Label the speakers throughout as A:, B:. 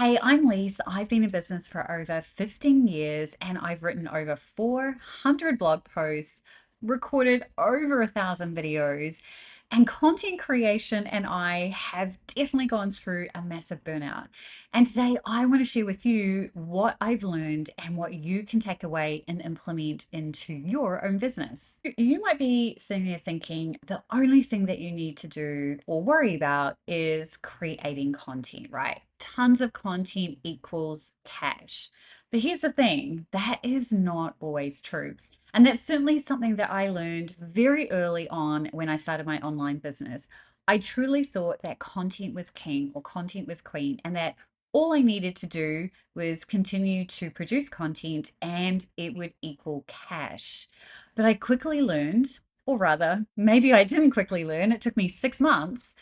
A: Hey, I'm Lise. I've been in business for over 15 years and I've written over 400 blog posts, recorded over 1,000 videos, and content creation and I have definitely gone through a massive burnout. And today I want to share with you what I've learned and what you can take away and implement into your own business. You might be sitting there thinking the only thing that you need to do or worry about is creating content, right? Tons of content equals cash. But here's the thing, that is not always true. And that's certainly something that I learned very early on when I started my online business. I truly thought that content was king or content was queen, and that all I needed to do was continue to produce content and it would equal cash. But I quickly learned, or rather, maybe I didn't quickly learn, it took me 6 months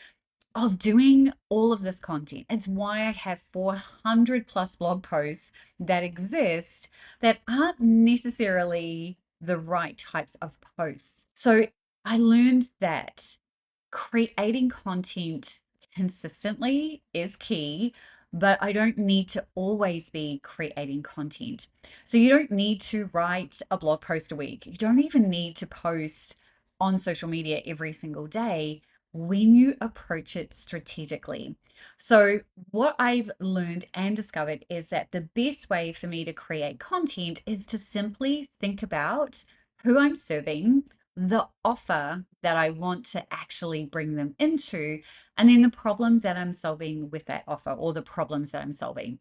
A: of doing all of this content. It's why I have 400 plus blog posts that exist that aren't necessarily the right types of posts. So I learned that creating content consistently is key, but I don't need to always be creating content. So you don't need to write a blog post a week. You don't even need to post on social media every single day when you approach it strategically. So, what I've learned and discovered is that the best way for me to create content is to simply think about who I'm serving, the offer that I want to actually bring them into, and then the problem that I'm solving with that offer or the problems that I'm solving.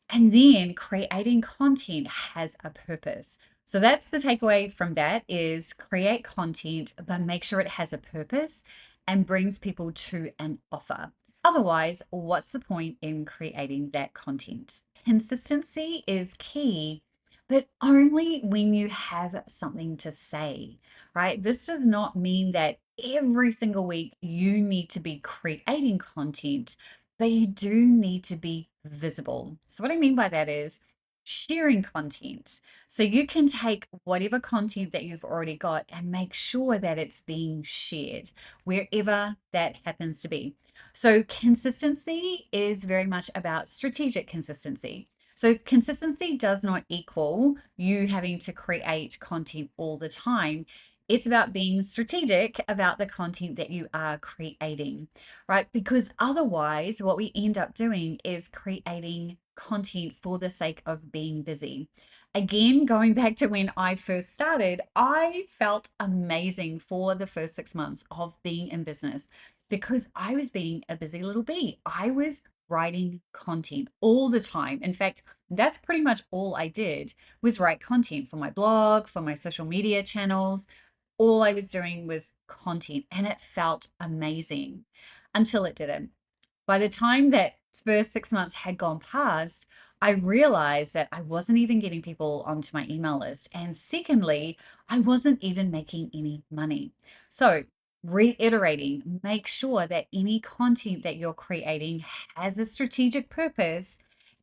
A: And then creating content has a purpose. So that's the takeaway from that is create content, but make sure it has a purpose and brings people to an offer. Otherwise, what's the point in creating that content? Consistency is key, but only when you have something to say, right? This does not mean that every single week you need to be creating content, but you do need to be visible. So, what I mean by that is sharing content. So, you can take whatever content that you've already got and make sure that it's being shared wherever that happens to be. So, consistency is very much about strategic consistency. So, consistency does not equal you having to create content all the time. It's about being strategic about the content that you are creating, right? Because otherwise, what we end up doing is creating content for the sake of being busy. Again, going back to when I first started, I felt amazing for the first 6 months of being in business because I was being a busy little bee. I was writing content all the time. In fact, that's pretty much all I did was write content for my blog, for my social media channels. All I was doing was content and it felt amazing until it didn't. By the time that first 6 months had gone past, I realized that I wasn't even getting people onto my email list. And secondly, I wasn't even making any money. So, reiterating, make sure that any content that you're creating has a strategic purpose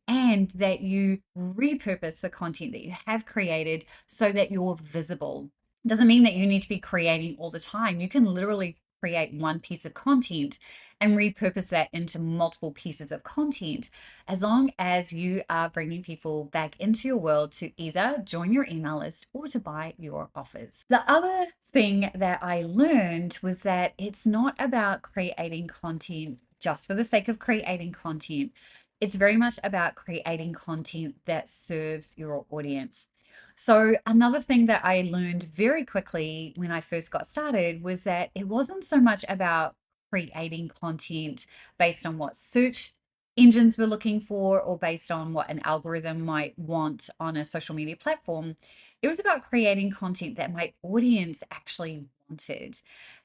A: and that you repurpose the content that you have created so that you're visible. Doesn't mean that you need to be creating all the time. You can literally create one piece of content and repurpose that into multiple pieces of content as long as you are bringing people back into your world to either join your email list or to buy your offers. The other thing that I learned was that it's not about creating content just for the sake of creating content. It's very much about creating content that serves your audience. So, another thing that I learned very quickly when I first got started was that it wasn't so much about creating content based on what search engines were looking for or based on what an algorithm might want on a social media platform. It was about creating content that my audience actually wanted.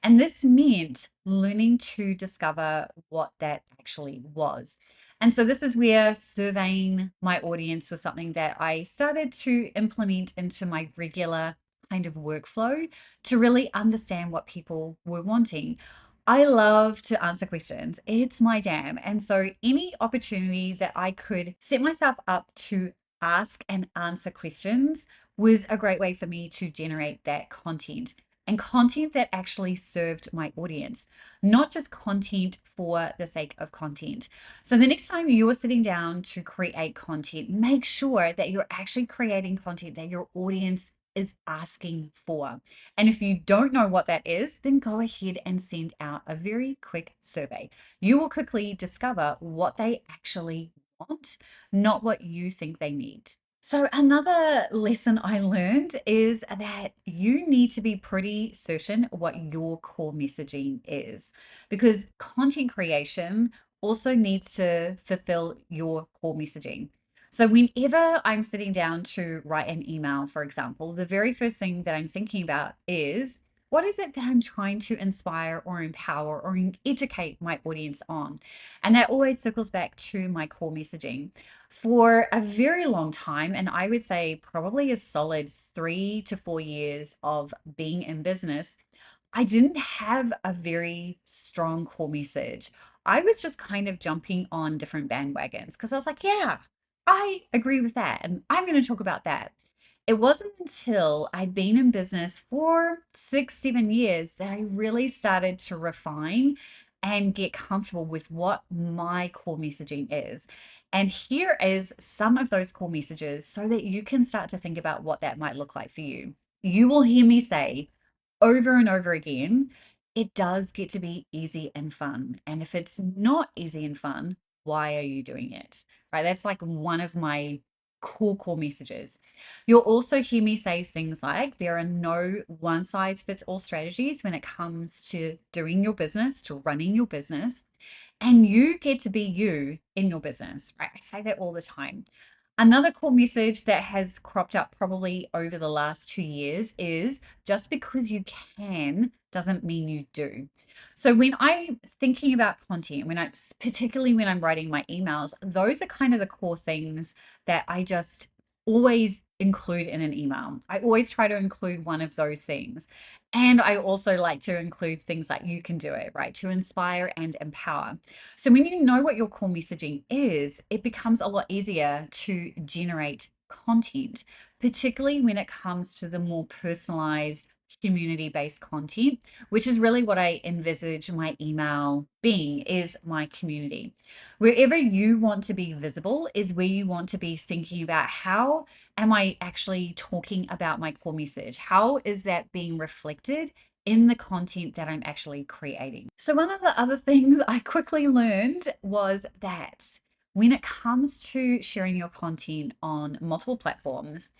A: And this meant learning to discover what that actually was. And so this is where surveying my audience was something that I started to implement into my regular kind of workflow to really understand what people were wanting. I love to answer questions. It's my jam. And so any opportunity that I could set myself up to ask and answer questions was a great way for me to generate that content. and content that actually served my audience, not just content for the sake of content. So the next time you're sitting down to create content, make sure that you're actually creating content that your audience is asking for. And if you don't know what that is, then go ahead and send out a very quick survey. You will quickly discover what they actually want, not what you think they need. So, another lesson I learned is that you need to be pretty certain what your core messaging is, because content creation also needs to fulfill your core messaging. So, whenever I'm sitting down to write an email, for example, the very first thing that I'm thinking about is what is it that I'm trying to inspire or empower or educate my audience on? And that always circles back to my core messaging. For a very long time, and I would say probably a solid 3 to 4 years of being in business, I didn't have a very strong core message. I was just kind of jumping on different bandwagons because I was like, yeah, I agree with that. And I'm going to talk about that. It wasn't until I'd been in business for 6, 7 years that I really started to refine and get comfortable with what my core messaging is. And here is some of those core messages so that you can start to think about what that might look like for you. You will hear me say, over and over again, it does get to be easy and fun. And if it's not easy and fun, why are you doing it? Right? That's like one of my core messages. You'll also hear me say things like there are no one size fits all strategies when it comes to doing your business, to running your business, and you get to be you in your business, right? I say that all the time. Another core message that has cropped up probably over the last 2 years is just because you can doesn't mean you do. So when I'm thinking about content, particularly when I'm writing my emails, those are kind of the core things that I just always include in an email. I always try to include one of those things. And I also like to include things like you can do it, right? To inspire and empower. So when you know what your core messaging is, it becomes a lot easier to generate content, particularly when it comes to the more personalized community-based content, which is really what I envisage my email being, is my community. Wherever you want to be visible is where you want to be thinking about how am I actually talking about my core message? How is that being reflected in the content that I'm actually creating? So, one of the other things I quickly learned was that when it comes to sharing your content on multiple platforms,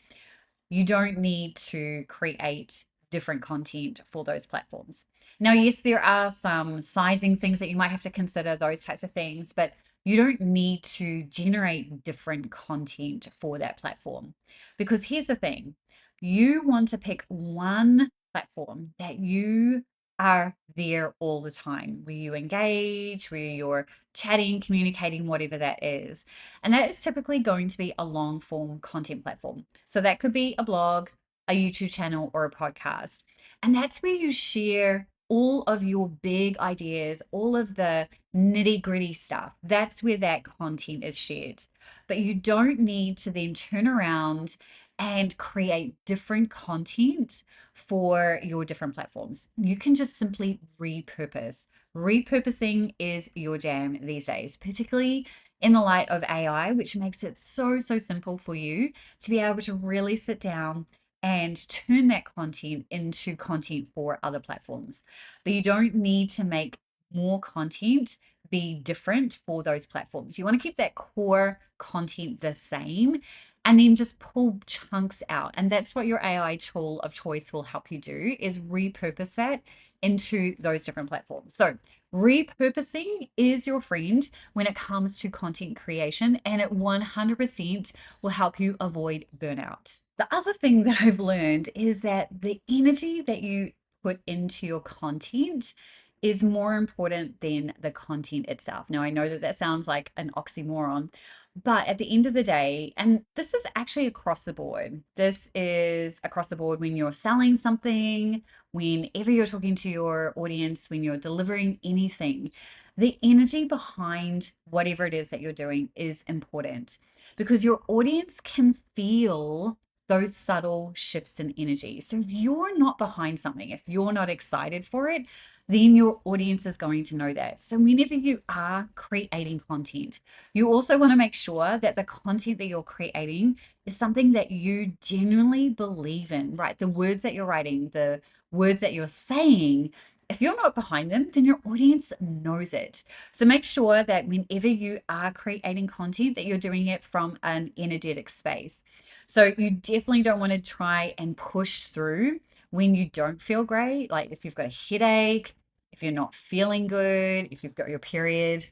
A: you don't need to create different content for those platforms. Now, yes, there are some sizing things that you might have to consider, those types of things, but you don't need to generate different content for that platform. Because here's the thing, you want to pick one platform that you are there all the time, where you engage, where you're chatting, communicating, whatever that is. And that is typically going to be a long form content platform. So that could be a blog, a YouTube channel, or a podcast. And that's where you share all of your big ideas, all of the nitty gritty stuff. That's where that content is shared. But you don't need to then turn around and create different content for your different platforms. You can just simply repurpose. Repurposing is your jam these days, particularly in the light of AI, which makes it so simple for you to be able to really sit down and turn that content into content for other platforms. But you don't need to make more content be different for those platforms. You want to keep that core content the same and then just pull chunks out. And that's what your AI tool of choice will help you do, is repurpose that into those different platforms. So repurposing is your friend when it comes to content creation, and it 100% will help you avoid burnout. The other thing that I've learned is that the energy that you put into your content is more important than the content itself. Now, I know that that sounds like an oxymoron, but at the end of the day, and this is actually across the board, this is across the board when you're selling something, whenever you're talking to your audience, when you're delivering anything, the energy behind whatever it is that you're doing is important because your audience can feel those subtle shifts in energy. So if you're not behind something, if you're not excited for it, then your audience is going to know that. So whenever you are creating content, you also want to make sure that the content that you're creating is something that you genuinely believe in, right? The words that you're writing, the words that you're saying, if you're not behind them, then your audience knows it. So make sure that whenever you are creating content, that you're doing it from an energetic space. So you definitely don't want to try and push through when you don't feel great. Like if you've got a headache, if you're not feeling good, if you've got your period.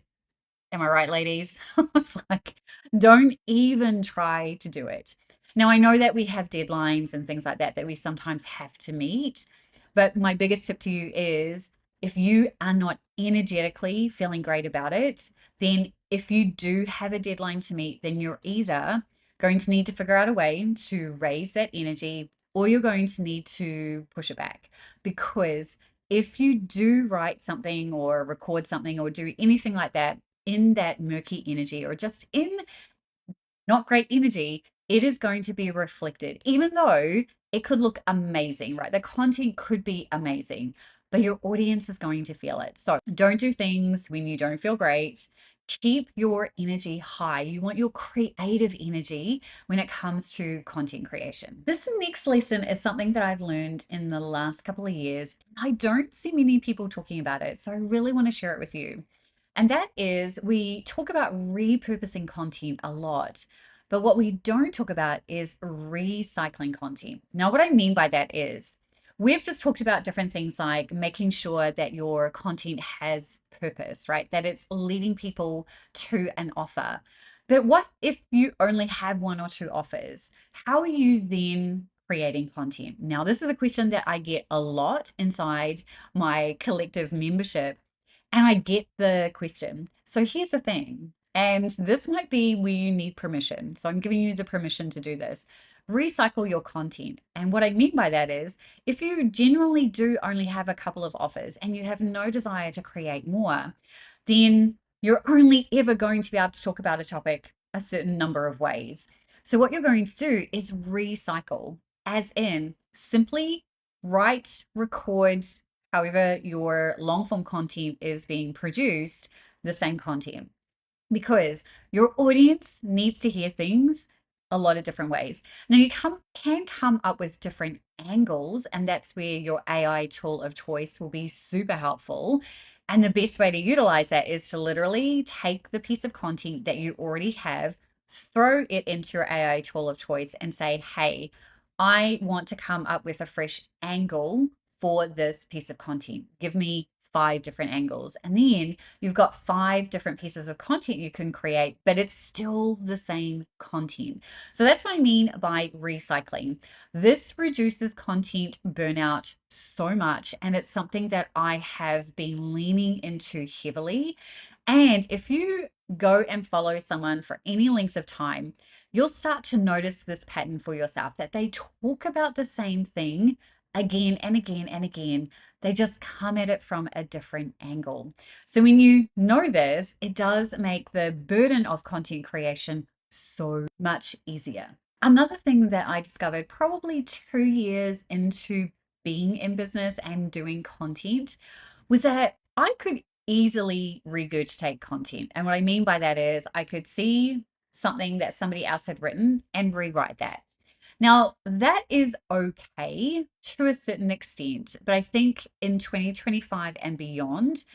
A: Am I right, ladies? It's like, don't even try to do it. Now, I know that we have deadlines and things like that that we sometimes have to meet, but my biggest tip to you is if you are not energetically feeling great about it, then if you do have a deadline to meet, then you're either going to need to figure out a way to raise that energy or you're going to need to push it back because if you do write something or record something or do anything like that in that murky energy or just in not great energy, it is going to be reflected, even though it could look amazing, right? The content could be amazing, but your audience is going to feel it. So don't do things when you don't feel great. Keep your energy high. You want your creative energy when it comes to content creation. This next lesson is something that I've learned in the last couple of years. I don't see many people talking about it, so I really want to share it with you. And that is, we talk about repurposing content a lot, but what we don't talk about is recycling content. Now, what I mean by that is, we've just talked about different things like making sure that your content has purpose, right? That it's leading people to an offer. But what if you only have one or two offers? How are you then creating content? Now, this is a question that I get a lot inside my collective membership and I get the question. So here's the thing, and this might be where you need permission. So I'm giving you the permission to do this. Recycle your content. And what I mean by that is if you generally do only have a couple of offers and you have no desire to create more, then you're only ever going to be able to talk about a topic a certain number of ways. So what you're going to do is recycle, as in simply write, record, however your long form content is being produced, the same content, because your audience needs to hear things a lot of different ways. Now can come up with different angles, and that's where your AI tool of choice will be super helpful. And the best way to utilize that is to literally take the piece of content that you already have, throw it into your AI tool of choice and say, hey, I want to come up with a fresh angle for this piece of content. Give me 5 different angles. And then you've got 5 different pieces of content you can create, but it's still the same content. So that's what I mean by recycling. This reduces content burnout so much, and it's something that I have been leaning into heavily. And if you go and follow someone for any length of time, you'll start to notice this pattern for yourself that they talk about the same thing again and again and again. They just come at it from a different angle. So when you know this, it does make the burden of content creation so much easier. Another thing that I discovered probably 2 years into being in business and doing content was that I could easily regurgitate content. And what I mean by that is I could see something that somebody else had written and rewrite that. Now, that is okay to a certain extent, but I think in 2025 and beyond,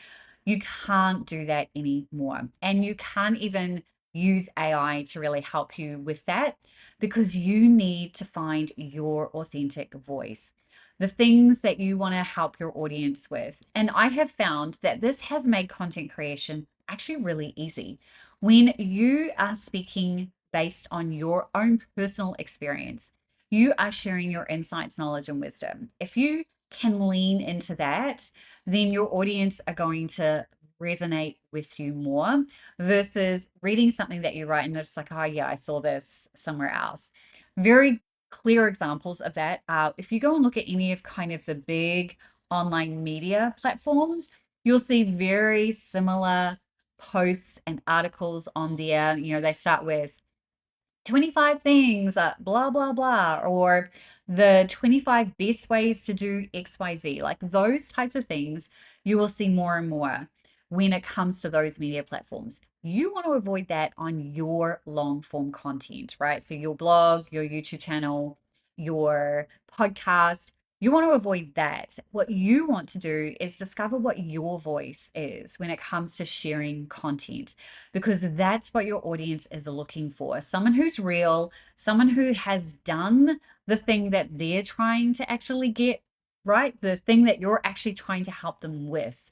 A: you can't do that anymore. And you can't even use AI to really help you with that because you need to find your authentic voice, the things that you want to help your audience with. And I have found that this has made content creation actually really easy. When you are speaking based on your own personal experience, you are sharing your insights, knowledge, and wisdom. If you can lean into that, then your audience are going to resonate with you more versus reading something that you write and they're just like, oh, yeah, I saw this somewhere else. Very clear examples of that are if you go and look at any of kind of the big online media platforms, you'll see very similar posts and articles on there. You know, they start with 25 things, blah, blah, blah, or the 25 best ways to do XYZ, like those types of things, you will see more and more when it comes to those media platforms. You want to avoid that on your long form content, right? So your blog, your YouTube channel, your podcast, you want to avoid that. What you want to do is discover what your voice is when it comes to sharing content, because that's what your audience is looking for. Someone who's real, someone who has done the thing that they're trying to actually get, right? The thing that you're actually trying to help them with.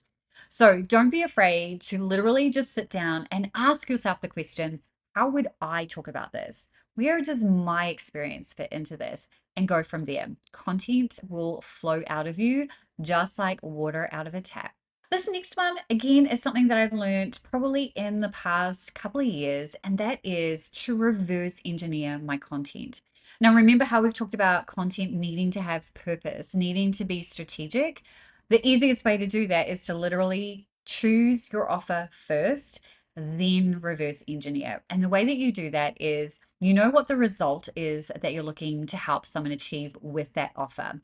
A: So don't be afraid to literally just sit down and ask yourself the question, how would I talk about this? Where does my experience fit into this? And go from there. Content will flow out of you just like water out of a tap. This next one, again, is something that I've learned probably in the past couple of years, and that is to reverse engineer my content. Now, remember how we've talked about content needing to have purpose, needing to be strategic? The easiest way to do that is to literally choose your offer first, then reverse engineer. And the way that you do that is you know what the result is that you're looking to help someone achieve with that offer.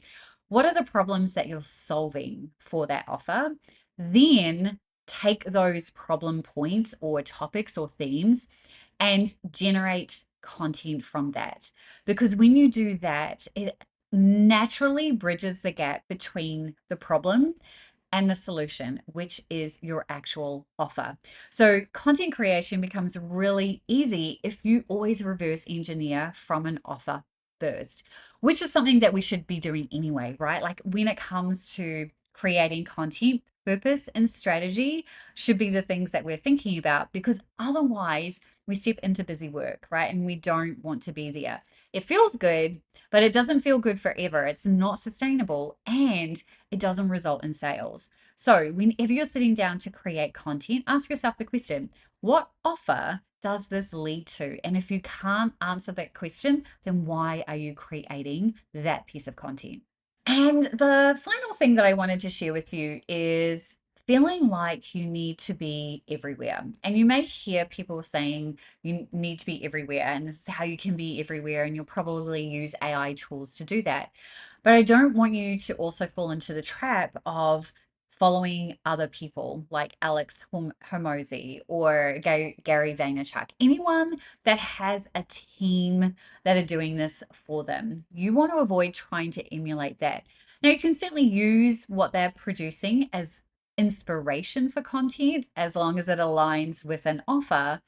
A: What are the problems that you're solving for that offer? Then take those problem points or topics or themes and generate content from that. Because when you do that, it naturally bridges the gap between the problem and the solution, which is your actual offer. So, content creation becomes really easy if you always reverse engineer from an offer first, which is something that we should be doing anyway, right? Like when it comes to creating content, purpose and strategy should be the things that we're thinking about, because otherwise we step into busy work, right? And we don't want to be there. It feels good, but it doesn't feel good forever. It's not sustainable and it doesn't result in sales. So, whenever you're sitting down to create content, ask yourself the question, what offer does this lead to? And if you can't answer that question, then why are you creating that piece of content? And the final thing that I wanted to share with you is feeling like you need to be everywhere. And you may hear people saying you need to be everywhere, and this is how you can be everywhere, and you'll probably use AI tools to do that. But I don't want you to also fall into the trap of following other people like Alex Hormozy or Gary Vaynerchuk, anyone that has a team that are doing this for them. You want to avoid trying to emulate that. Now, you can certainly use what they're producing as inspiration for content as long as it aligns with an offer.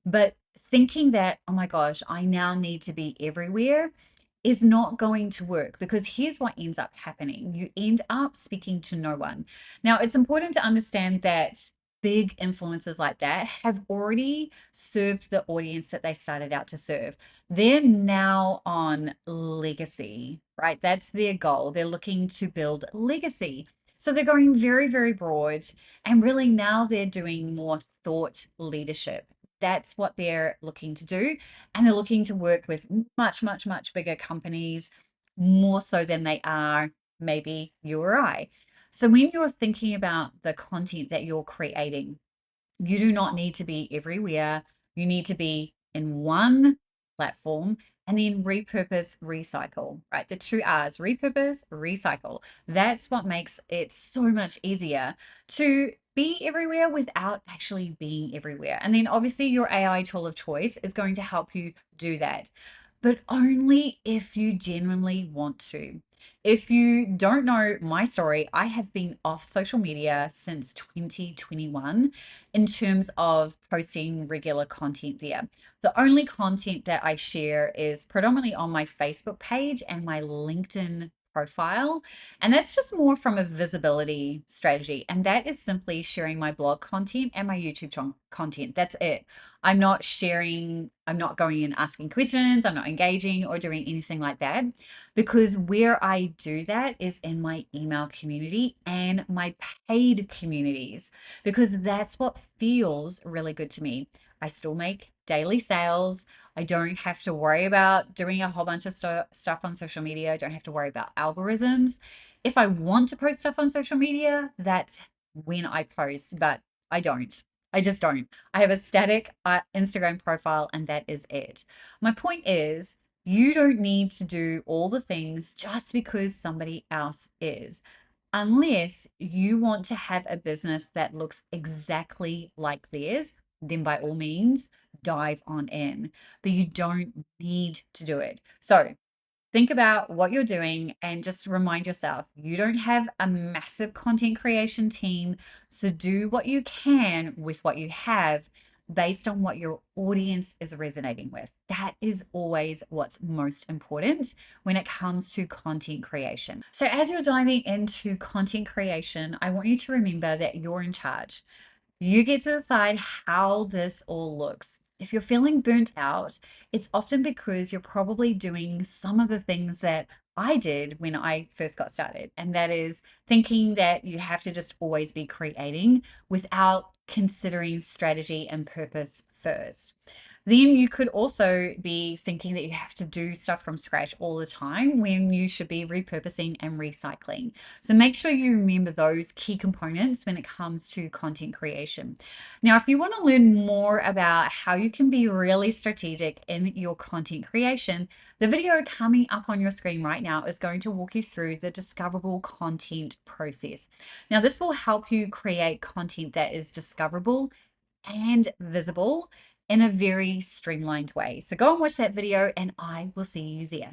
A: But thinking that, oh my gosh, I now need to be everywhere is not going to work, because here's what ends up happening. You end up speaking to no one. Now, it's important to understand that big influencers like that have already served the audience that they started out to serve. They're now on legacy, right? That's their goal. They're looking to build legacy. So they're going very, very broad. And really now they're doing more thought leadership. That's what they're looking to do. And they're looking to work with much, much, much bigger companies, more so than they are maybe you or I. So when you're thinking about the content that you're creating, you do not need to be everywhere. You need to be in one platform and then repurpose, recycle, right? The two R's, repurpose, recycle. That's what makes it so much easier to be everywhere without actually being everywhere. And then obviously your AI tool of choice is going to help you do that, but only if you genuinely want to. If you don't know my story, I have been off social media since 2021 in terms of posting regular content there. The only content that I share is predominantly on my Facebook page and my LinkedIn profile. And that's just more from a visibility strategy. And that is simply sharing my blog content and my YouTube content. That's it. I'm not sharing, I'm not going and asking questions, I'm not engaging or doing anything like that, because where I do that is in my email community and my paid communities, because that's what feels really good to me. I still make daily sales. I don't have to worry about doing a whole bunch of stuff on social media. I don't have to worry about algorithms. If I want to post stuff on social media, that's when I post, but I don't. I just don't. I have a static Instagram profile and that is it. My point is, you don't need to do all the things just because somebody else is, unless you want to have a business that looks exactly like theirs, then by all means, dive on in. But you don't need to do it. So think about what you're doing and just remind yourself you don't have a massive content creation team. So do what you can with what you have based on what your audience is resonating with. That is always what's most important when it comes to content creation. So, as you're diving into content creation, I want you to remember that you're in charge. You get to decide how this all looks. If you're feeling burnt out, it's often because you're probably doing some of the things that I did when I first got started. And that is thinking that you have to just always be creating without considering strategy and purpose first. Then you could also be thinking that you have to do stuff from scratch all the time when you should be repurposing and recycling. So make sure you remember those key components when it comes to content creation. Now, if you want to learn more about how you can be really strategic in your content creation, the video coming up on your screen right now is going to walk you through the discoverable content process. Now, this will help you create content that is discoverable and visible in a very streamlined way. So go and watch that video and I will see you there.